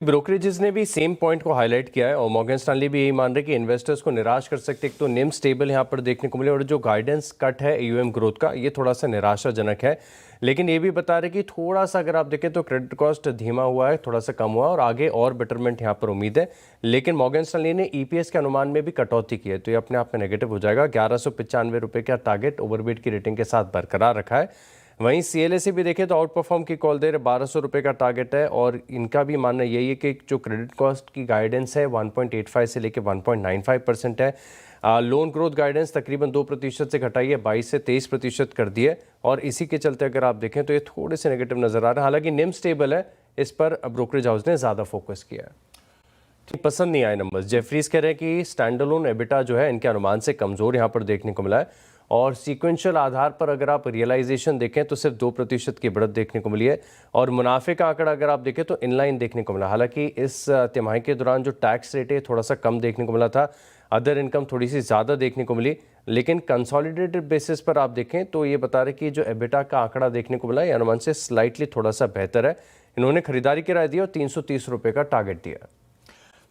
Brokerages ने भी same point को हाईलाइट किया है और मॉर्गन स्टैनली भी यही मान रहे कि इन्वेस्टर्स को निराश कर सकते हैं। एक तो निम स्टेबल यहाँ पर देखने को मिले और जो गाइडेंस कट है एयूएम ग्रोथ का ये थोड़ा सा निराशाजनक है। लेकिन ये भी बता रहे कि थोड़ा सा अगर आप देखें तो क्रेडिट कॉस्ट धीमा हुआ है, थोड़ा सा कम हुआ और आगे और बेटरमेंट यहाँ पर उम्मीद है। लेकिन मॉर्गन स्टैनली ने ईपीएस के अनुमान में भी कटौती की है तो ये अपने आप में नेगेटिव हो जाएगा। 1195 का टारगेट ओवरवेट की रेटिंग के साथ बरकरार रखा है। वहीं सीएलएसए भी देखें तो आउट परफॉर्म की कॉल दे रहे, 1200 का टारगेट है और इनका भी मानना यही है कि जो क्रेडिट कॉस्ट की गाइडेंस है 1.85 से लेकर 1.95% है। लोन ग्रोथ गाइडेंस तकरीबन 2% से घटाई है, 22 से 23% कर दी है और इसी के चलते अगर आप देखें तो ये थोड़े से नेगेटिव नजर आ रहे हैं। हालांकि निम स्टेबल है, इस पर ब्रोकरेज हाउस ने ज़्यादा फोकस किया है। पसंद नहीं आए नंबर्स। जेफरीज कह रहे हैं कि स्टैंडअलोन एबिटा जो है इनके अनुमान से कमज़ोर यहाँ पर देखने को मिला है और सीक्वेंशियल आधार पर अगर आप रियलाइजेशन देखें तो सिर्फ 2% की बढ़त देखने को मिली है और मुनाफे का आंकड़ा अगर आप देखें तो इनलाइन देखने को मिला। हालांकि इस तिमाही के दौरान जो टैक्स रेट है थोड़ा सा कम देखने को मिला था, अदर इनकम थोड़ी सी ज़्यादा देखने को मिली। लेकिन कंसोलिडेटेड बेसिस पर आप देखें तो ये बता रहे कि जो एबिटा का आंकड़ा देखने को मिला है अनुमान से स्लाइटली थोड़ा सा बेहतर है। इन्होंने खरीदारी की राय दी और 330 रुपये का टारगेट दिया।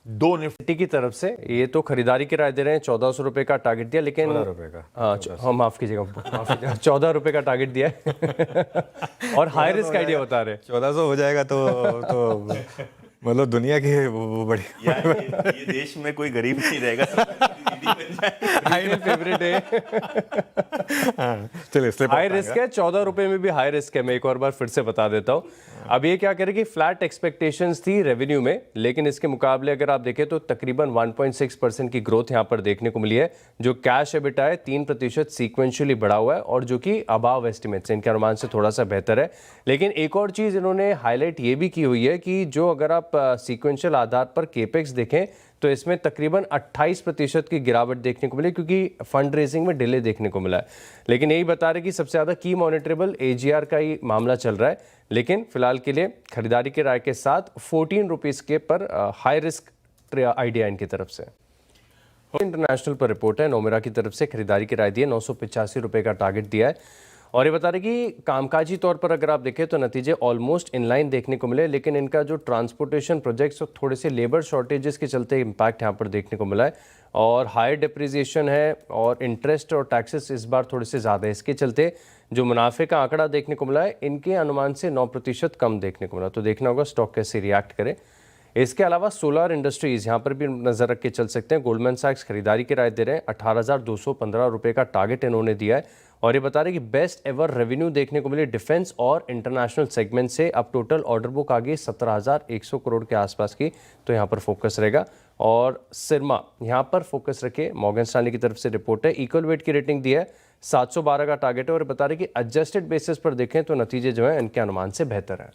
दो निफ्टी की तरफ से ये तो खरीदारी की राय दे रहे हैं, 1400 का टारगेट दिया। लेकिन 14 रुपए का, हाँ माफ कीजिएगा 14 रुपए का टारगेट दिया है और हाई रिस्क आइडिया बता रहे हैं। 1400 हो जाएगा तो मतलब दुनिया की वो बड़ी ये देश में कोई गरीब नहीं रहेगा। फेवरेट है। चलिए हाई रिस्क है, 14 रुपए में भी हाई रिस्क है। मैं एक और बार फिर से बता देता हूँ। अब ये क्या करें कि फ्लैट एक्सपेक्टेशंस थी रेवेन्यू में, लेकिन इसके मुकाबले अगर आप देखें तो तकरीबन 1.6% की ग्रोथ यहाँ पर देखने को मिली है। जो कैश एबिटा है 3% सीक्वेंशियली बढ़ा हुआ है और जो कि अबाव एस्टिमेट्स इनके अनुमान से थोड़ा सा बेहतर है। लेकिन एक और चीज़ इन्होंने हाईलाइट ये भी की हुई है कि जो अगर आप सीक्वेंशियल आधार पर केपेक्स देखें तो इसमें तकरीबन 28% की गिरावट देखने को मिली क्योंकि फंड रेजिंग में डिले देखने को मिला है। लेकिन यही बता रहे कि सबसे ज़्यादा की मॉनिटरेबल एजीआर का ही मामला चल रहा है। लेकिन फिलहाल के लिए खरीदारी की राय के साथ 14 रुपीज़ के पर हाई रिस्क आइडिया इनकी तरफ से। इंटरनेशनल पर रिपोर्ट है, नोमेरा की तरफ से खरीदारी की राय दी है, 985 रुपये का टारगेट दिया है और ये बता रहे कि कामकाजी तौर पर अगर आप देखें तो नतीजे ऑलमोस्ट इनलाइन देखने को मिले। लेकिन इनका जो ट्रांसपोर्टेशन प्रोजेक्ट्स और थोड़े से लेबर शॉर्टेजेस के चलते इम्पैक्ट यहाँ पर देखने को मिला है और हायर डिप्रिसिएशन है और इंटरेस्ट और टैक्सेस इस बार थोड़े से ज़्यादा है। इसके चलते जो मुनाफे का आंकड़ा देखने को मिला है इनके अनुमान से 9% कम देखने को मिला। तो देखना होगा स्टॉक कैसे रिएक्ट करे। इसके अलावा सोलर इंडस्ट्रीज यहाँ पर भी नजर रख के चल सकते हैं। गोल्डमैन सैक्स खरीदारी की राय दे रहे हैं, 18,215 रुपये का टारगेट इन्होंने दिया है और ये बता रहे कि बेस्ट एवर रेवेन्यू देखने को मिले डिफेंस और इंटरनेशनल सेगमेंट से। अब टोटल ऑर्डर बुक आ गई 17,100 करोड़ के आसपास की, तो यहाँ पर फोकस रहेगा। और सिरमा यहाँ पर फोकस रखे, मॉर्गन स्टैनली की तरफ से रिपोर्ट है, इक्वल वेट की रेटिंग दी है, 712 का टारगेट है और बता रहे कि एडजस्टेड बेसिस पर देखें तो नतीजे जो है इनके अनुमान से बेहतर है।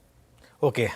ओके।